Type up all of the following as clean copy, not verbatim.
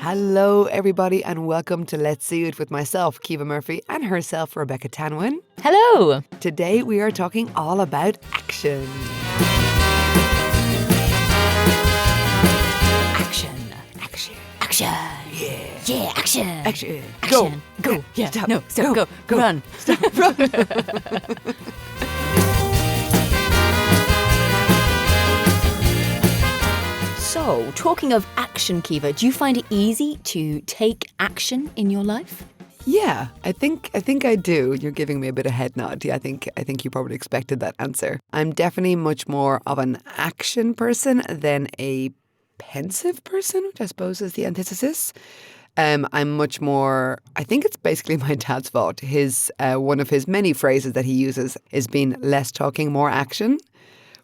Hello, everybody, and welcome to Let's See It with myself, Kiva Murphy, and herself, Rebecca Tanwin. Hello. Today, we are talking all about action. Action. Yeah, action. Action. Action. Go. Yeah. Stop. No. Stop. Go. Run. Stop. Run. So, talking of action, Kiva, do you find it easy to take action in your life? Yeah, I think I do. You're giving me a bit of head nod. Yeah, I think you probably expected that answer. I'm definitely much more of an action person than a pensive person, which I suppose is the antithesis. I'm much more, I think it's basically my dad's fault. One of his many phrases that he uses is being less talking, more action,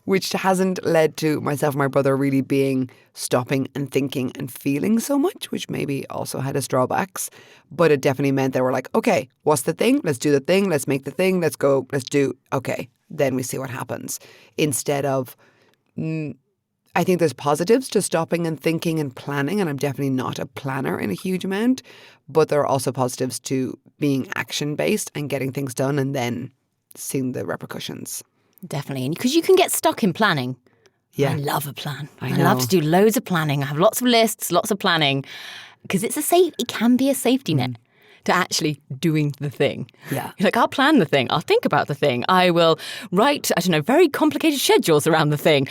which hasn't led to myself and my brother really being stopping and thinking and feeling so much, which maybe also had its drawbacks. But it definitely meant that we're like, okay, what's the thing? Let's do the thing. Let's make the thing. Let's go. Let's do. Okay. Then we see what happens. Instead of, I think there's positives to stopping and thinking and planning. And I'm definitely not a planner in a huge amount. But there are also positives to being action-based and getting things done and then seeing the repercussions. Definitely. And because you can get stuck in planning. Yeah. I love a plan. I I know. love to do loads of planning. I have lots of lists, lots of planning. Because it can be a safety net to actually doing the thing. Yeah. You're like, I'll plan the thing. I'll think about the thing. I will write, very complicated schedules around the thing.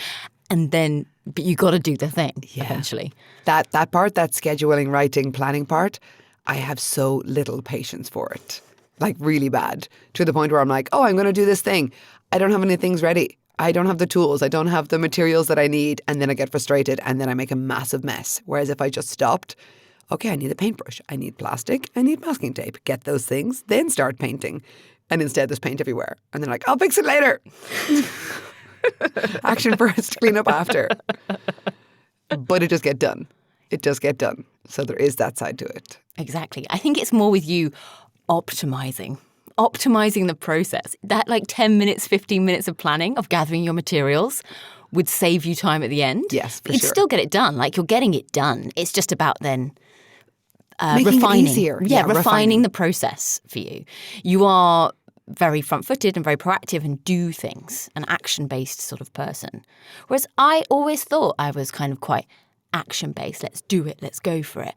And then, but you got to do the thing eventually. That part, that scheduling, writing, planning part, I have so little patience for it. Like really bad. To the point where I'm like, oh, I'm going to do this thing. I don't have any things ready. I don't have the tools. I don't have the materials that I need. And then I get frustrated and then I make a massive mess. Whereas if I just stopped, okay, I need a paintbrush. I need plastic. I need masking tape. Get those things, then start painting. And instead there's paint everywhere. And then like, I'll fix it later. Action first, clean up after. But it just get done. It just get done. So there is that side to it. Exactly. I think it's more with you optimizing the process. That 10 minutes, 15 minutes of planning, of gathering your materials would save you time at the end. Yes, for You'd sure. still get it done. You're getting it done. It's just about then Making refining. it easier. Yeah, refining refining the process for you. You are very front-footed and very proactive and do things, an action-based sort of person. Whereas I always thought I was kind of quite action-based. Let's do it. Let's go for it.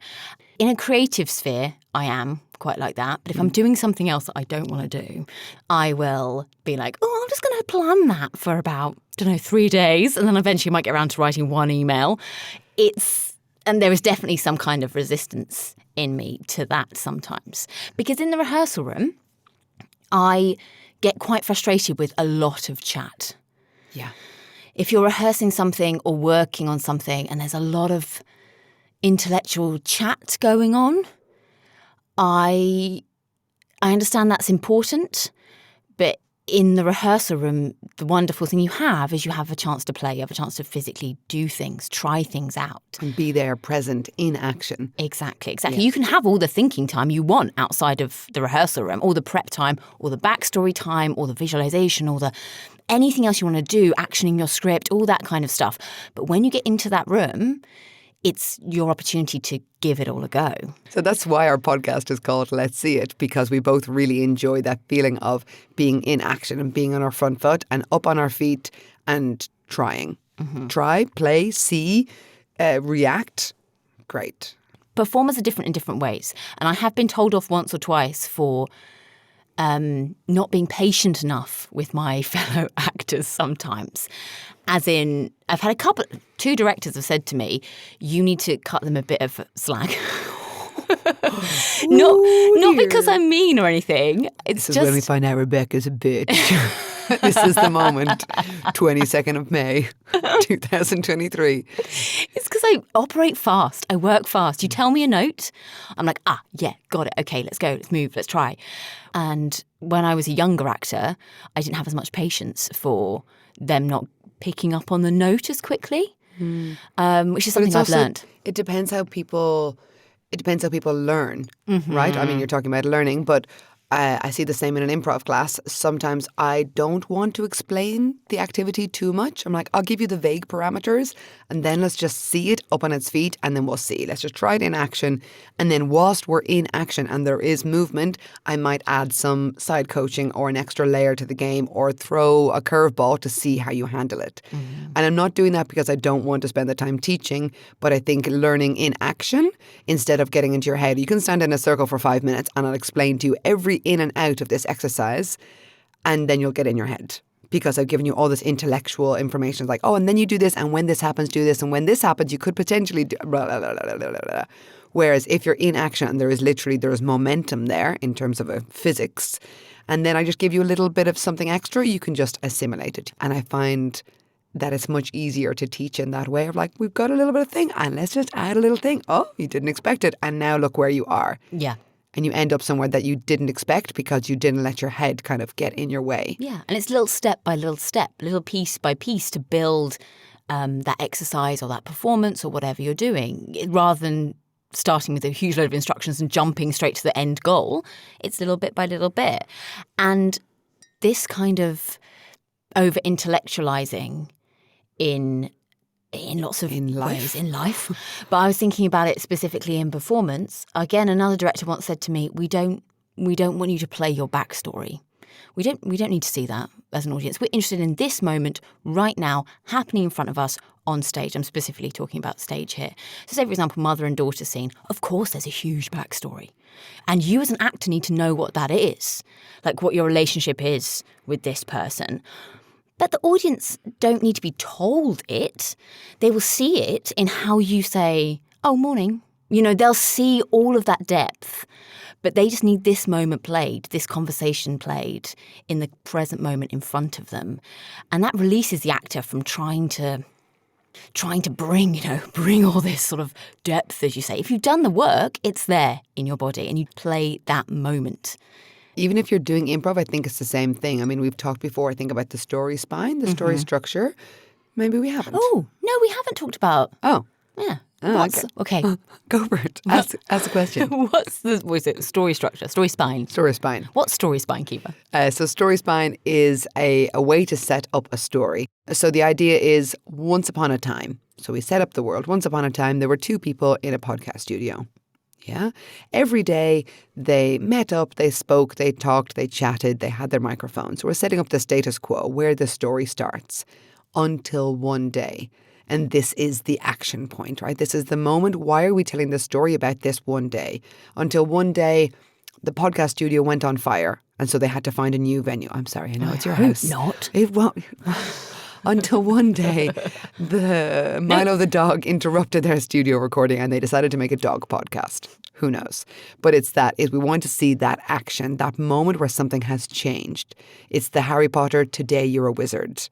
In a creative sphere, I am quite like that. But if I'm doing something else that I don't want to do, I will be like, oh, I'm just going to plan that for about, 3 days. And then eventually I might get around to writing one email. And there is definitely some kind of resistance in me to that sometimes. Because in the rehearsal room, I get quite frustrated with a lot of chat. Yeah. If you're rehearsing something or working on something and there's a lot of intellectual chat going on, I understand that's important, but in the rehearsal room, the wonderful thing you have is you have a chance to play, you have a chance to physically do things, try things out. And be there, present, in action. Exactly. Yeah. You can have all the thinking time you want outside of the rehearsal room, all the prep time, all the backstory time, all the visualization, all the anything else you want to do, actioning your script, all that kind of stuff. But when you get into that room, it's your opportunity to give it all a go. So that's why our podcast is called Let's See It, because we both really enjoy that feeling of being in action and being on our front foot and up on our feet and trying. Mm-hmm. Try, play, see, react. Great. Performers are different in different ways. And I have been told off once or twice for not being patient enough with my fellow actors sometimes. As in, I've had two directors have said to me, you need to cut them a bit of slack. Not because I'm mean or anything. It's This is just when we find out Rebecca's a bitch. This is the moment. 22nd of May, 2023. It's because I operate fast. I work fast. You tell me a note, I'm like, yeah, got it. Okay, let's go. Let's move. Let's try. And when I was a younger actor, I didn't have as much patience for them not picking up on the note as quickly, which is something I've learned. It depends how people learn, Mm-hmm. right? I mean, you're talking about learning, but I see the same in an improv class. Sometimes I don't want to explain the activity too much. I'm like, I'll give you the vague parameters and then let's just see it up on its feet and then we'll see. Let's just try it in action. And then whilst we're in action and there is movement, I might add some side coaching or an extra layer to the game or throw a curveball to see how you handle it. And I'm not doing that because I don't want to spend the time teaching, but I think learning in action instead of getting into your head. You can stand in a circle for 5 minutes and I'll explain to you every in and out of this exercise, and then you'll get in your head because I've given you all this intellectual information like, oh, and then you do this, and when this happens, do this, and when this happens, you could potentially do blah, blah, blah, blah, blah, blah. Whereas if you're in action and there is momentum there in terms of a physics, and then I just give you a little bit of something extra, you can just assimilate it. And I find that it's much easier to teach in that way of like, we've got a little bit of thing and let's just add a little thing. Oh, you didn't expect it. And now look where you are. Yeah. And you end up somewhere that you didn't expect because you didn't let your head kind of get in your way. Yeah, and it's little step by little step, little piece by piece to build that exercise or that performance or whatever you're doing. Rather than starting with a huge load of instructions and jumping straight to the end goal, it's little bit by little bit. And this kind of over-intellectualizing in lots of ways in life. But I was thinking about it specifically in performance. Again, another director once said to me, we don't want you to play your backstory. We don't need to see that as an audience. We're interested in this moment right now happening in front of us on stage. I'm specifically talking about stage here. So say, for example, mother and daughter scene. Of course, there's a huge backstory. And you as an actor need to know what that is, like what your relationship is with this person. But the audience don't need to be told it. They will see it in how you say, oh, morning. You know, they'll see all of that depth. But they just need this moment played, this conversation played in the present moment in front of them. And that releases the actor from trying to bring all this sort of depth, as you say. If you've done the work, it's there in your body and you play that moment. Even if you're doing improv, I think it's the same thing. I mean, we've talked before, I think, about the story spine, the story structure. Maybe we haven't. Oh, no, we haven't talked about. Oh. Yeah. Oh, okay. Go for it. Ask a question. What is it? Story structure, story spine. Story spine. What's story spine, Kiva? So story spine is a way to set up a story. So the idea is once upon a time. So we set up the world. Once upon a time, there were two people in a podcast studio. Yeah. Every day they met up, they spoke, they talked, they chatted, they had their microphones. So we're setting up the status quo where the story starts until one day. And this is the action point, right? This is the moment. Why are we telling the story about this one day? Until one day, the podcast studio went on fire. And so they had to find a new venue. I'm sorry, I know it's your house. Not. It won't. Until one day, the Milo the dog interrupted their studio recording and they decided to make a dog podcast. Who knows? But we want to see that action, that moment where something has changed. It's the Harry Potter, today you're a wizard.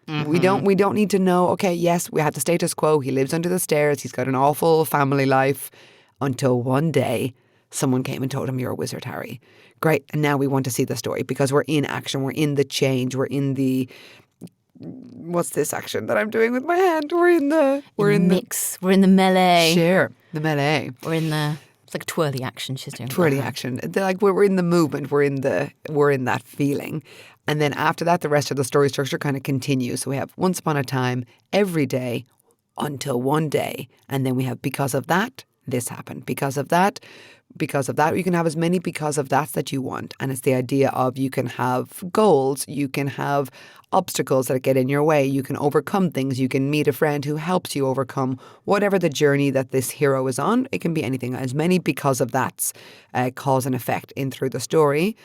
Mm-hmm. We don't need to know, okay, yes, we had the status quo. He lives under the stairs. He's got an awful family life. Until one day, someone came and told him, you're a wizard, Harry. Great. And now we want to see the story because we're in action. We're in the change. We're in the... What's this action that I'm doing with my hand? We're in the mix. We're in the melee. Share the melee. It's like a twirly action she's doing. Twirly action. They're like we're in the movement. We're in that feeling. And then after that, the rest of the story structure kind of continues. So we have once upon a time, every day, until one day, and then we have because of that, this happened. Because of that, you can have as many because of that you want. And it's the idea of you can have goals, you can have obstacles that get in your way, you can overcome things, you can meet a friend who helps you overcome whatever the journey that this hero is on. It can be anything. As many because of that's cause and effect in through the story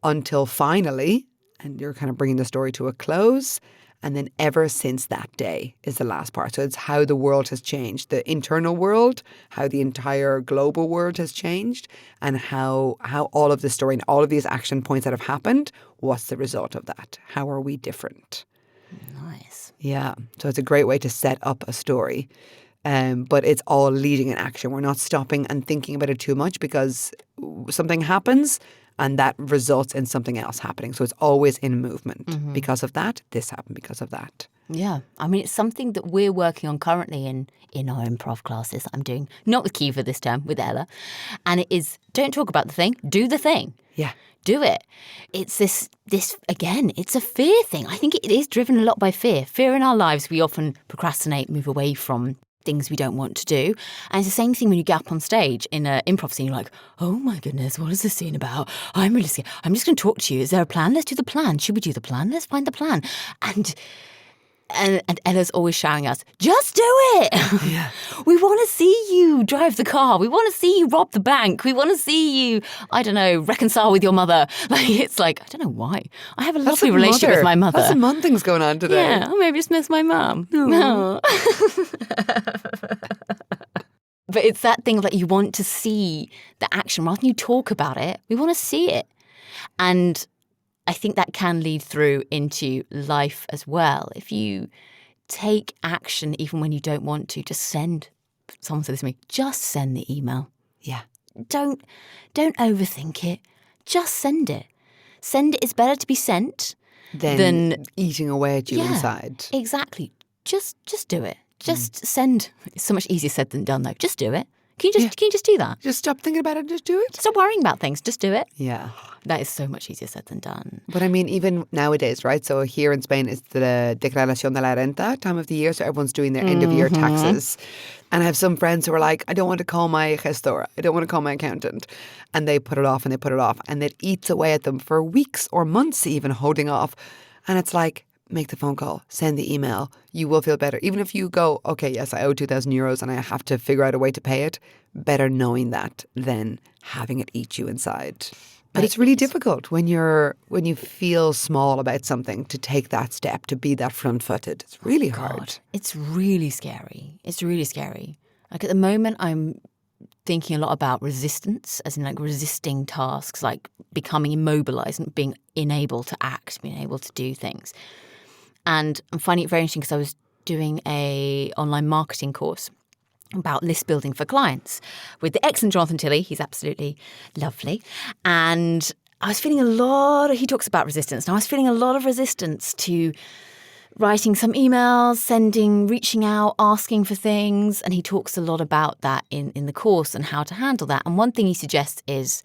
until finally, and you're kind of bringing the story to a close. And then ever since that day is the last part. So it's how the world has changed, the internal world, how the entire global world has changed, and how all of the story and all of these action points that have happened, what's the result of that? How are we different? Nice. Yeah. So it's a great way to set up a story. But it's all leading in action. We're not stopping and thinking about it too much because something happens and that results in something else happening. So it's always in movement. Mm-hmm. Because of that, this happened because of that. Yeah. I mean, it's something that we're working on currently in our improv classes that I'm doing, not with Kiva this time, with Ella. And it is, don't talk about the thing, do the thing. Yeah. Do it. It's this again, it's a fear thing. I think it is driven a lot by fear. Fear in our lives, we often procrastinate, move away from things we don't want to do. And it's the same thing when you get up on stage in an improv scene. You're like, oh my goodness, what is this scene about? I'm really scared. I'm just going to talk to you. Is there a plan? Let's do the plan. Should we do the plan? Let's find the plan. And Ella's always shouting at us, just do it. Yeah. We want to see you drive the car. We want to see you rob the bank. We want to see you, I don't know, reconcile with your mother. Like, it's like, I don't know why. I have a lovely relationship with my mother. That's some mum things going on today. Yeah, or maybe I just miss my mum. No. But it's that thing of like, you want to see the action. Rather than you talk about it, we want to see it. And I think that can lead through into life as well. If you take action even when you don't want to, just send. Someone said this to me, just send the email. Yeah. Don't overthink it. Just send it. Send it. It's better to be sent than eating away at you inside. Exactly. Just do it. Just send. It's so much easier said than done, though. Just do it. Can you just do that? Just stop thinking about it and just do it. Stop worrying about things. Just do it. Yeah. That is so much easier said than done. But I mean, even nowadays, right? So here in Spain, it's the Declaración de la Renta time of the year. So everyone's doing their end of year taxes. And I have some friends who are like, I don't want to call my gestora. I don't want to call my accountant. And they put it off and they put it off. And it eats away at them for weeks or months even holding off. And it's like, make the phone call, send the email. You will feel better. Even if you go, okay, yes, I owe €2,000 and I have to figure out a way to pay it. Better knowing that than having it eat you inside. But it's really difficult when you feel small about something to take that step, to be that front-footed. It's really hard. It's really scary. It's really scary. Like at the moment, I'm thinking a lot about resistance, as in like resisting tasks, like becoming immobilized and being unable to act, being able to do things. And I'm finding it very interesting because I was doing a online marketing course about list building for clients with the excellent Jonathan Tilley. He's absolutely lovely. And I was feeling he talks about resistance. And I was feeling a lot of resistance to writing some emails, reaching out, asking for things. And he talks a lot about that in the course and how to handle that. And one thing he suggests is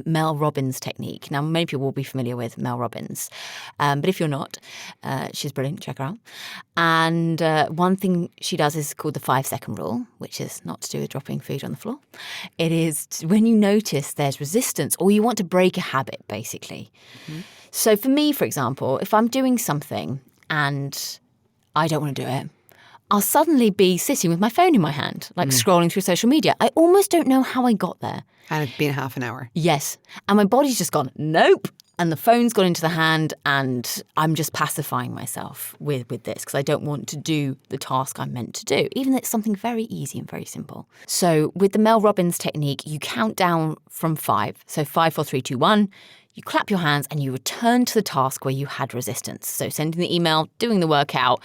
Mel Robbins technique. Now, many people will be familiar with Mel Robbins. But if you're not, she's brilliant. Check her out. And one thing she does is called the 5-second rule, which is not to do with dropping food on the floor. It is when you notice there's resistance or you want to break a habit, basically. Mm-hmm. So for me, for example, if I'm doing something and I don't want to do it, I'll suddenly be sitting with my phone in my hand, like scrolling through social media. I almost don't know how I got there. And it's been half an hour. Yes. And my body's just gone, nope. And the phone's gone into the hand and I'm just pacifying myself with this because I don't want to do the task I'm meant to do, even though it's something very easy and very simple. So with the Mel Robbins technique, you count down from 5. So 5, 4, 3, 2, 1. You clap your hands and you return to the task where you had resistance. So sending the email, doing the workout,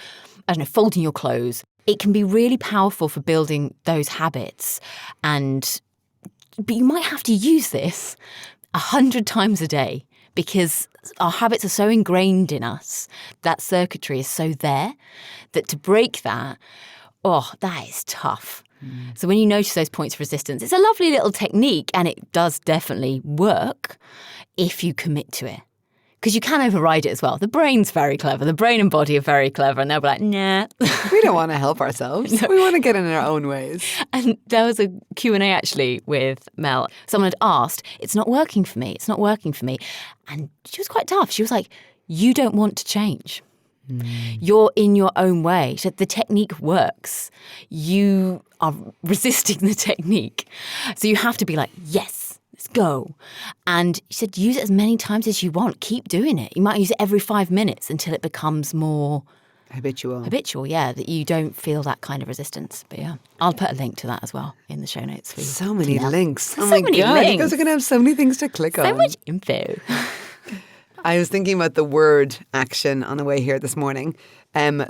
I don't know, folding your clothes. It can be really powerful for building those habits. But you might have to use this 100 times a day because our habits are so ingrained in us. That circuitry is so there that to break that, that is tough. So when you notice those points of resistance, it's a lovely little technique and it does definitely work if you commit to it. Because you can override it as well. The brain's very clever. The brain and body are very clever. And they'll be like, nah. We don't want to help ourselves. No. We want to get in our own ways. And there was a Q&A actually with Mel. Someone had asked, it's not working for me. It's not working for me. And she was quite tough. She was like, you don't want to change. You're in your own way. She said, the technique works. You are resisting the technique. So you have to be like, yes, let's go. And she said, use it as many times as you want. Keep doing it. You might use it every 5 minutes until it becomes more habitual, yeah, that you don't feel that kind of resistance. But yeah, I'll put a link to that as well in the show notes for you. So many links. Oh my God. You guys are going to have so many things to click on. So much info. I was thinking about the word action on the way here this morning.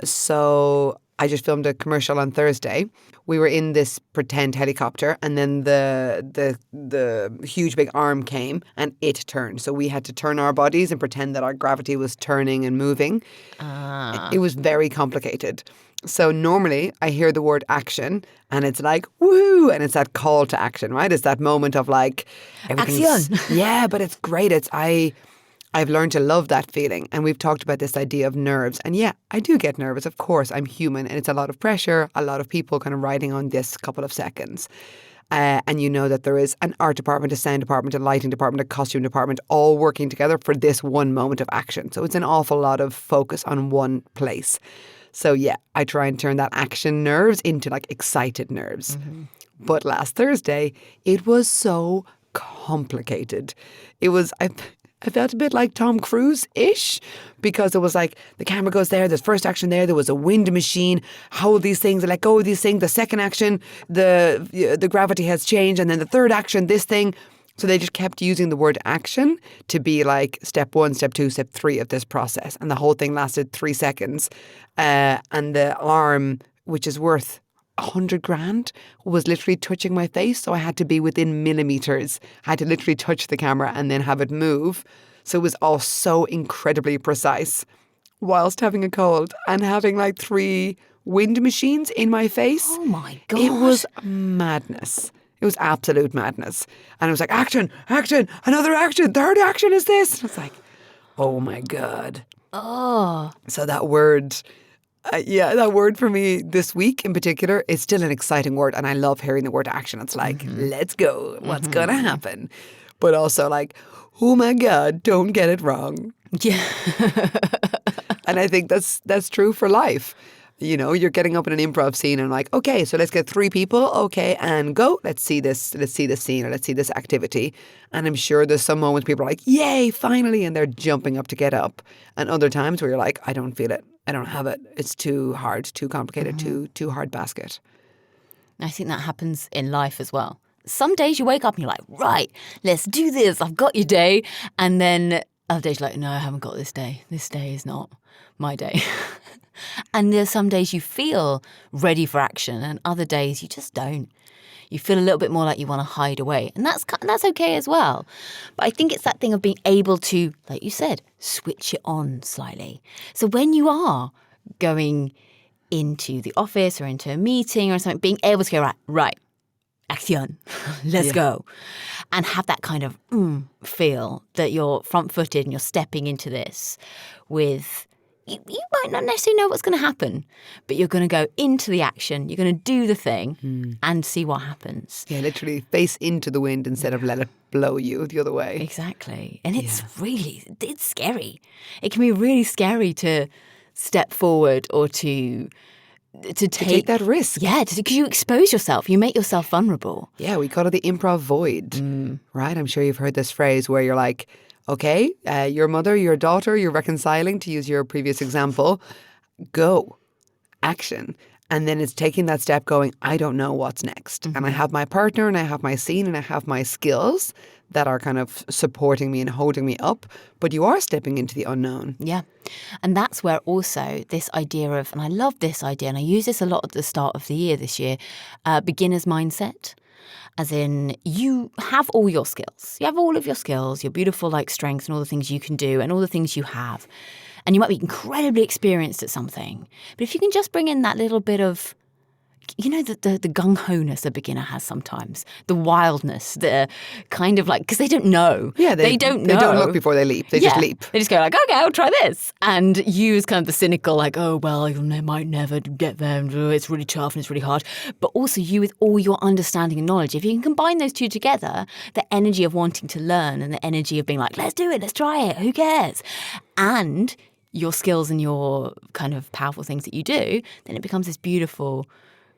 So I just filmed a commercial on Thursday. We were in this pretend helicopter, and then the huge big arm came and it turned. So we had to turn our bodies and pretend that our gravity was turning and moving. It was very complicated. So normally I hear the word action and it's like, woo, and it's that call to action, right? It's that moment of like, everything's... Action. Yeah, but it's great. I've learned to love that feeling. And we've talked about this idea of nerves. And yeah, I do get nervous. Of course, I'm human and it's a lot of pressure, a lot of people kind of riding on this couple of seconds. And you know that there is an art department, a sound department, a lighting department, a costume department, all working together for this one moment of action. So it's an awful lot of focus on one place. So yeah, I try and turn that action nerves into like excited nerves. Mm-hmm. But last Thursday, it was so complicated. It was... I felt a bit like Tom Cruise-ish because it was like the camera goes there, there's first action there was a wind machine, hold these things, let go of these things, the second action, the gravity has changed, and then the third action, this thing. So they just kept using the word action to be like step 1, step 2, step 3 of this process. And the whole thing lasted 3 seconds. And the arm, which is worth 100 grand, was literally touching my face. So I had to be within millimeters. I had to literally touch the camera and then have it move. So it was all so incredibly precise whilst having a cold and having like 3 wind machines in my face. Oh my God. It was madness. It was absolute madness. And it was like, action, another action, third action is this. And it's like, oh my God. Oh. So that word... that word for me this week in particular is still an exciting word. And I love hearing the word action. It's like, let's go. What's going to happen? But also like, oh my God, don't get it wrong. Yeah. And I think that's true for life. You know, you're getting up in an improv scene and like, okay, so let's get 3 people. Okay, and go. Let's see this scene or let's see this activity. And I'm sure there's some moments people are like, yay, finally. And they're jumping up to get up. And other times where you're like, I don't feel it. I don't have it. It's too hard, too complicated, too hard basket. I think that happens in life as well. Some days you wake up and you're like, right, let's do this. I've got your day. And then other days you're like, no, I haven't got this day. This day is not my day. And there's some days you feel ready for action and other days you just don't. You feel a little bit more like you want to hide away. And that's okay as well. But I think it's that thing of being able to, like you said, switch it on slightly. So when you are going into the office or into a meeting or something, being able to go, right, action, let's go. And have that kind of feel that you're front-footed and you're stepping into this with... You might not necessarily know what's going to happen, but you're going to go into the action, you're going to do the thing and see what happens. Yeah, literally face into the wind instead of let it blow you the other way. Exactly. And it's scary. It can be really scary to step forward or to take that risk. Yeah, because you expose yourself. You make yourself vulnerable. Yeah, we call it the improv void, right? I'm sure you've heard this phrase where you're like, okay, your mother, your daughter, you're reconciling, to use your previous example, go, action. And then it's taking that step going, I don't know what's next. And I have my partner and I have my scene and I have my skills that are kind of supporting me and holding me up. But you are stepping into the unknown. Yeah. And that's where also this idea of, and I love this idea, and I use this a lot at the start of the year this year, beginner's mindset. As in, you have all your skills. You have all of your skills, your beautiful like strengths and all the things you can do and all the things you have. And you might be incredibly experienced at something. But if you can just bring in that little bit of, you know, the gung-ho-ness a beginner has sometimes, the wildness, the kind of like, because they don't know. Yeah, they don't know. They don't look before they leap. They just leap. They just go like, okay, I'll try this. And you as kind of the cynical, like, oh, well, I might never get there. It's really tough and it's really hard. But also you with all your understanding and knowledge. If you can combine those two together, the energy of wanting to learn and the energy of being like, let's do it, let's try it, who cares? And your skills and your kind of powerful things that you do, then it becomes this beautiful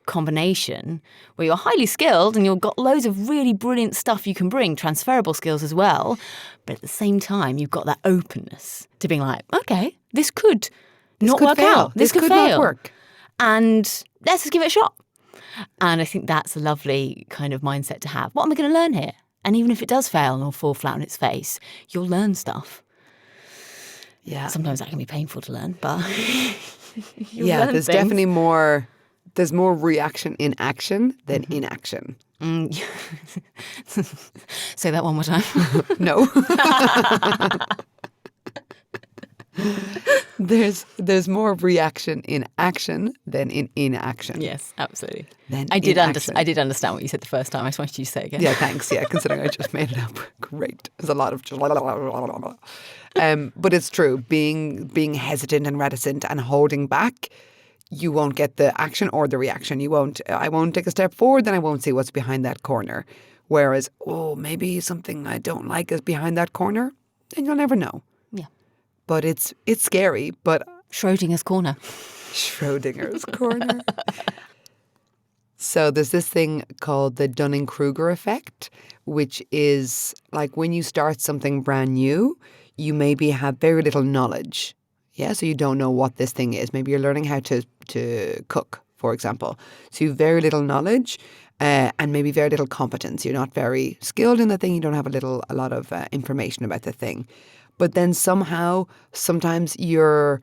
combination where you're highly skilled and you've got loads of really brilliant stuff you can bring, transferable skills as well. But at the same time, you've got that openness to being like, okay, this could not work out. This could fail. Not work. And let's just give it a shot. And I think that's a lovely kind of mindset to have. What am I going to learn here? And even if it does fail or fall flat on its face, you'll learn stuff. Yeah. Sometimes that can be painful to learn, but... You Yeah, learn there's things. definitely more. There's more reaction in action than inaction. Say that one more time. No. There's more reaction in action than in inaction. Yes, absolutely. Then I did inaction. understand what you said the first time. I just wanted you to say it again. Yeah, thanks. Yeah, considering I just made it up. Great. There's a lot of just but it's true. Being hesitant and reticent and holding back, you won't get the action or the reaction. I won't take a step forward, then I won't see what's behind that corner. Whereas, maybe something I don't like is behind that corner, then you'll never know. Yeah. But it's scary, but Schrodinger's corner. Schrodinger's corner. So there's this thing called the Dunning-Kruger effect, which is like when you start something brand new, you maybe have very little knowledge. Yeah, so you don't know what this thing is. Maybe you're learning how to cook, for example. So you have very little knowledge and maybe very little competence. You're not very skilled in the thing. You don't have a lot of information about the thing. But then sometimes your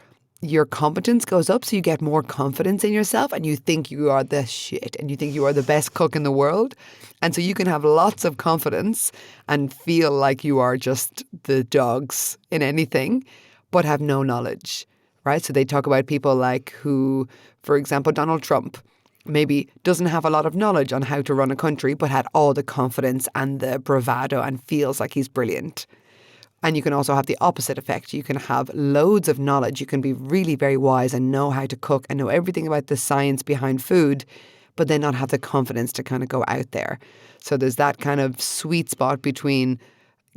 competence goes up, so you get more confidence in yourself and you think you are the shit and you think you are the best cook in the world. And so you can have lots of confidence and feel like you are just the dogs in anything, but have no knowledge, right? So they talk about people like who, for example, Donald Trump, maybe doesn't have a lot of knowledge on how to run a country, but had all the confidence and the bravado and feels like he's brilliant. And you can also have the opposite effect. You can have loads of knowledge. You can be really very wise and know how to cook and know everything about the science behind food, but then not have the confidence to kind of go out there. So there's that kind of sweet spot between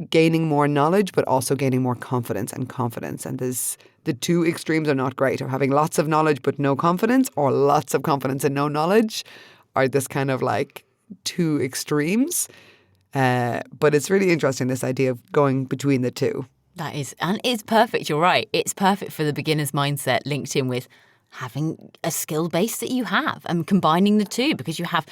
gaining more knowledge, but also gaining more confidence. And there's the two extremes are not great. Of having lots of knowledge but no confidence, or lots of confidence and no knowledge, are this kind of like two extremes. But it's really interesting, this idea of going between the two. That is, and it's perfect. You're right. It's perfect for the beginner's mindset linked in with having a skill base that you have and combining the two, because you have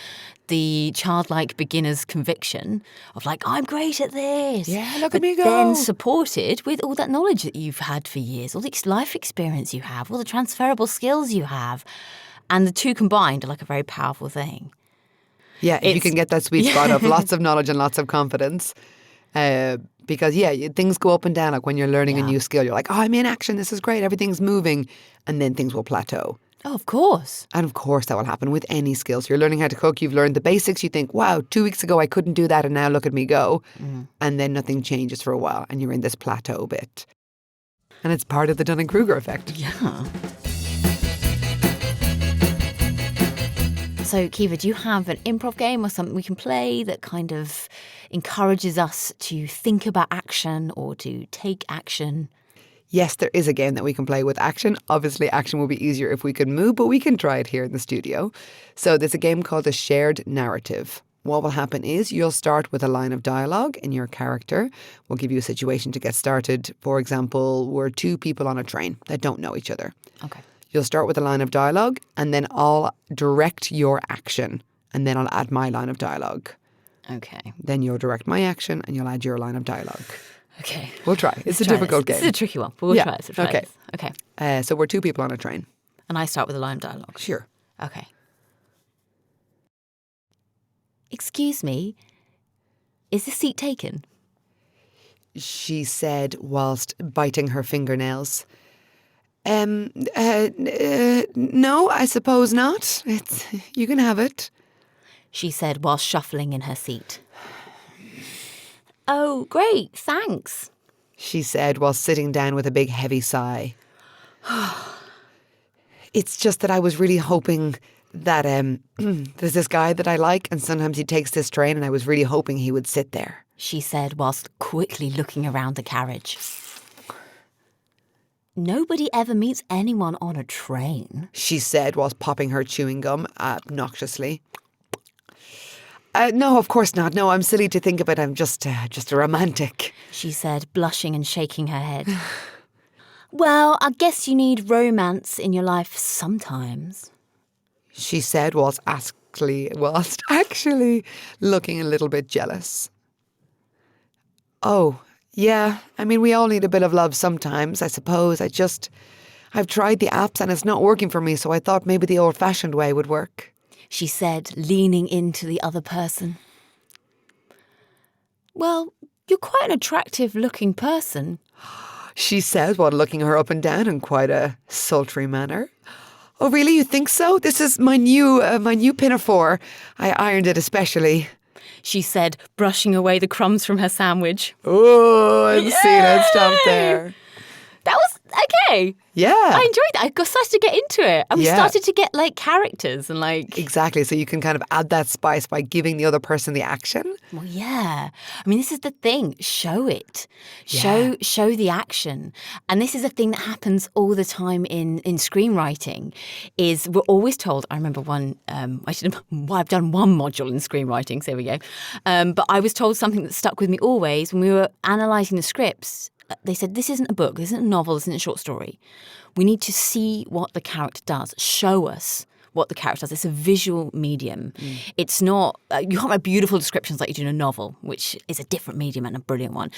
the childlike beginner's conviction of like, I'm great at this. Yeah, look at me go. Then supported with all that knowledge that you've had for years, all the life experience you have, all the transferable skills you have. And the two combined are like a very powerful thing. Yeah, if you can get that sweet spot of lots of knowledge and lots of confidence. Because, things go up and down. Like when you're learning a new skill, you're like, I'm in action. This is great. Everything's moving. And then things will plateau. Oh, of course. And of course that will happen with any skills. You're learning how to cook. You've learned the basics. You think, wow, 2 weeks ago I couldn't do that. And now look at me go. And then nothing changes for a while. And you're in this plateau bit. And it's part of the Dunning-Kruger effect. Yeah. So, Kiva, do you have an improv game or something we can play that kind of encourages us to think about action or to take action? Yes, there is a game that we can play with action. Obviously, action will be easier if we can move, but we can try it here in the studio. So there's a game called a shared narrative. What will happen is you'll start with a line of dialogue in your character. We'll give you a situation to get started. For example, we're two people on a train that don't know each other. Okay. You'll start with a line of dialogue and then I'll direct your action and then I'll add my line of dialogue. Okay. Then you'll direct my action and you'll add your line of dialogue. Okay. We'll try. It's a difficult game. This is a tricky one, but we'll try it. So Okay. Okay. So we're two people on a train. And I start with a line of dialogue. Sure. Okay. Excuse me, is the seat taken? She said whilst biting her fingernails. No, I suppose not. You can have it. She said while shuffling in her seat. Oh, great, thanks. She said while sitting down with a big heavy sigh. It's just that I was really hoping that there's this guy that I like and sometimes he takes this train and I was really hoping he would sit there. She said whilst quickly looking around the carriage. Nobody ever meets anyone on a train. She said whilst popping her chewing gum obnoxiously. No, of course not. No, I'm silly to think about. I'm just a romantic. She said, blushing and shaking her head. Well, I guess you need romance in your life sometimes. She said whilst actually looking a little bit jealous. Oh, yeah. I mean, we all need a bit of love sometimes, I suppose. I've tried the apps and it's not working for me, so I thought maybe the old-fashioned way would work. She said, leaning into the other person. Well, you're quite an attractive-looking person. She said while looking her up and down in quite a sultry manner. Oh, really? You think so? This is my new pinafore. I ironed it especially. She said, brushing away the crumbs from her sandwich. Oh, I'm seeing it. Stop there. That was okay. Yeah. I enjoyed that. I started to get into it. And we Yeah. started to get like characters and like... Exactly. So you can kind of add that spice by giving the other person the action. Well, yeah. I mean, this is the thing. Show it. Yeah. Show the action. And this is a thing that happens all the time in screenwriting is we're always told, I remember one, I've done one module in screenwriting, so there we go. But I was told something that stuck with me always when we were analysing the scripts. They said, this isn't a book, this isn't a novel, this isn't a short story. We need to see what the character does. Show us what the character does. It's a visual medium. It's not, you can't write beautiful descriptions like you do in a novel, which is a different medium and a brilliant one.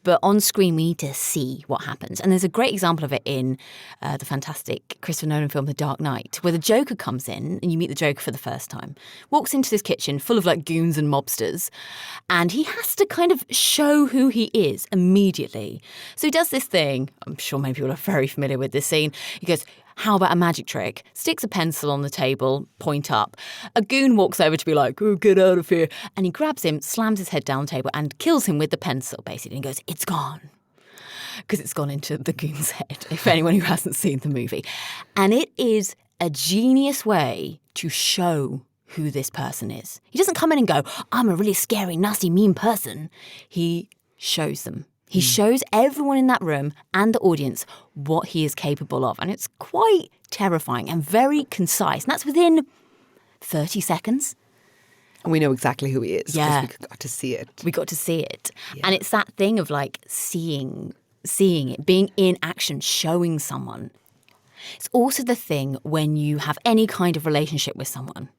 But on screen, we need to see what happens. And there's a great example of it in the fantastic Christopher Nolan film, The Dark Knight, where the Joker comes in and you meet the Joker for the first time, walks into this kitchen full of like goons and mobsters, and he has to kind of show who he is immediately. So he does this thing, I'm sure many people are very familiar with this scene. He goes, how about a magic trick? Sticks a pencil on the table, point up. A goon walks over to be like, oh, get out of here. And he grabs him, slams his head down the table and kills him with the pencil, basically. And he goes, it's gone. Because it's gone into the goon's head, if anyone who hasn't seen the movie. And it is a genius way to show who this person is. He doesn't come in and go, I'm a really scary, nasty, mean person. He shows them. He shows everyone in that room and the audience what he is capable of. And it's quite terrifying and very concise. And that's within 30 seconds. And we know exactly who he is. Yeah. Because we got to see it. We got to see it. Yeah. And it's that thing of like seeing it, being in action, showing someone. It's also the thing when you have any kind of relationship with someone.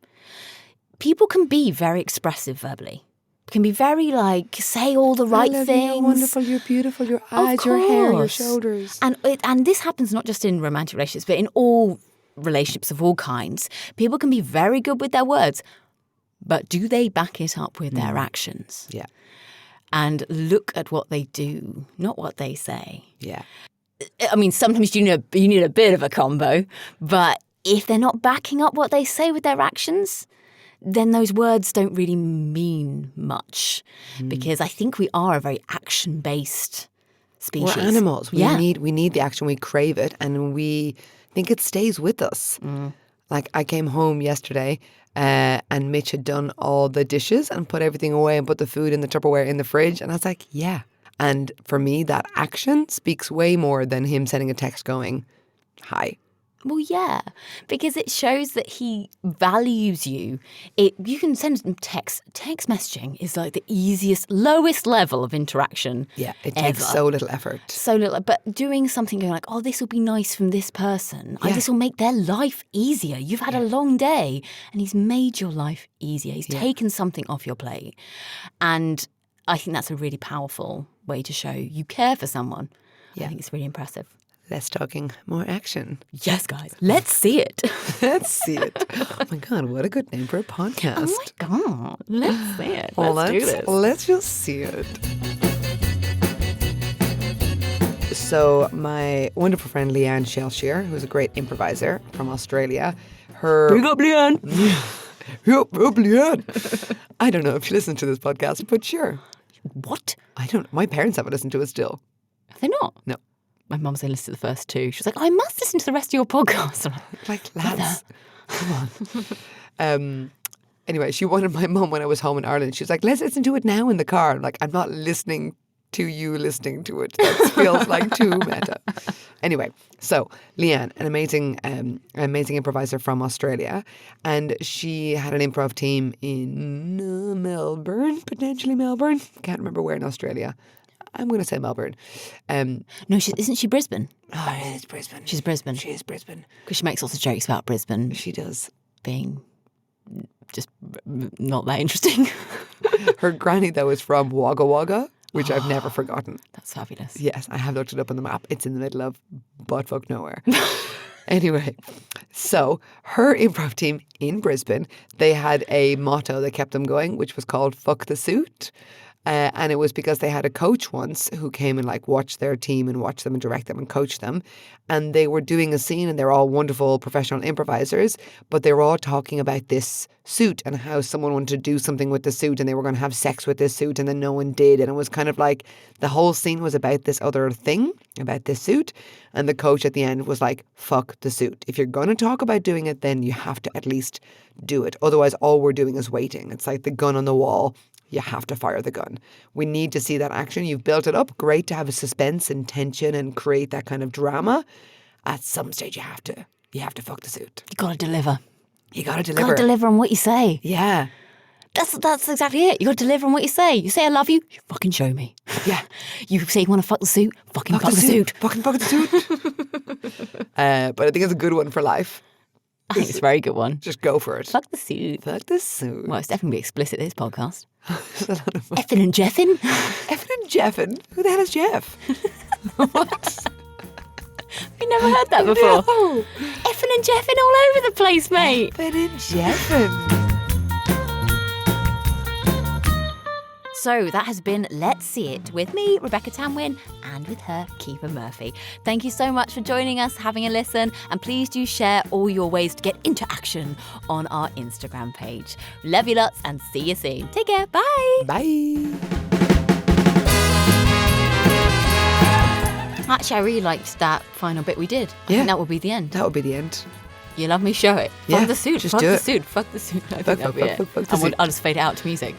People can be very expressive verbally. Can be very like, say all the right things. You're wonderful, you're beautiful, your eyes, your hair, your shoulders. And this happens not just in romantic relationships, but in all relationships of all kinds. People can be very good with their words, but do they back it up with their actions? Yeah. And look at what they do, not what they say. Yeah. I mean, sometimes you need a bit of a combo, but if they're not backing up what they say with their actions, then those words don't really mean much, because I think we are a very action-based species. We're animals. Yeah. We need the action. We crave it, and we think it stays with us. Like I came home yesterday, and Mitch had done all the dishes and put everything away and put the food in the Tupperware in the fridge, and I was like, yeah. And for me, that action speaks way more than him sending a text going, hi. Well, yeah, because it shows that he values you. You can send text. Text messaging is like the easiest, lowest level of interaction. Yeah, it takes ever. so little effort. So little, but doing something going like, oh, this will be nice from this person. Yeah. This will make their life easier. You've had a long day and he's made your life easier. He's taken something off your plate. And I think that's a really powerful way to show you care for someone. Yeah. I think it's really impressive. Less talking, more action. Yes, guys. Let's see it. Let's see it. Oh my God, what a good name for a podcast. Oh my God. Let's see it. Well, let's do this. Let's just see it. So my wonderful friend Leanne Shelshear, who's a great improviser from Australia, Big up, Leanne. Yup, Leanne. I don't know if she listens to this podcast, but sure. What? I don't. My parents haven't listened to it still. Have they not? No. My mum said listen to the first two. She was like, I must listen to the rest of your podcast. Like, lads, come on. Anyway, she wanted my mum when I was home in Ireland. She was like, let's listen to it now in the car. I'm like, I'm not listening to you listening to it. That feels like too meta. Anyway, so Leanne, an amazing improviser from Australia, and she had an improv team in Melbourne, potentially Melbourne. Can't remember where in Australia. I'm going to say Melbourne. No, isn't she Brisbane? Oh, it is Brisbane. She's Brisbane. She is Brisbane. Because she makes lots of jokes about Brisbane She does. being just not that interesting. Her granny, though, is from Wagga Wagga, which I've never forgotten. That's fabulous. Yes, I have looked it up on the map. It's in the middle of butt fuck nowhere. Anyway, so her improv team in Brisbane, they had a motto that kept them going, which was called "Fuck the Suit." And it was because they had a coach once who came and like watched their team and watched them and direct them and coach them. And they were doing a scene and they're all wonderful professional improvisers, but they were all talking about this suit and how someone wanted to do something with the suit and they were going to have sex with this suit and then no one did. And it was kind of like the whole scene was about this other thing, about this suit. And the coach at the end was like, fuck the suit. If you're going to talk about doing it, then you have to at least do it. Otherwise, all we're doing is waiting. It's like the gun on the wall. You have to fire the gun. We need to see that action. You've built it up. Great to have a suspense and tension and create that kind of drama. At some stage, you have to fuck the suit. You gotta deliver. You gotta deliver. Gotta deliver on what you say. Yeah. That's exactly it. You gotta deliver on what you say. You say I love you, you fucking show me. Yeah. You say you want to fuck the suit, fucking fuck the suit. Fucking fuck the suit. But I think it's a good one for life. I think it's a very good one. Just go for it. Fuck the suit. Fuck the suit. Well, it's definitely going to be explicit, this podcast. There's a lot of Effin' and Jeffin'? Effin' and Jeffin'? Who the hell is Jeff? What? You never heard that before? No. Effin' and Jeffin' all over the place, mate. Effin' and Jeffin'. So that has been Let's See It with me, Rebecca Tamwin, and with her, Kiva Murphy. Thank you so much for joining us, having a listen, and please do share all your ways to get into action on our Instagram page. Love you lots and see you soon. Take care. Bye. Bye. Actually, I really liked that final bit we did. I Yeah. think that will be the end. That would be the end. You love me, show it. Yeah, Fuck the suit. just Fuck do the it. suit. Fuck the suit. I think Fuck, that'll fuck, be fuck, it. fuck, fuck the And suit. I'll just fade it out to music.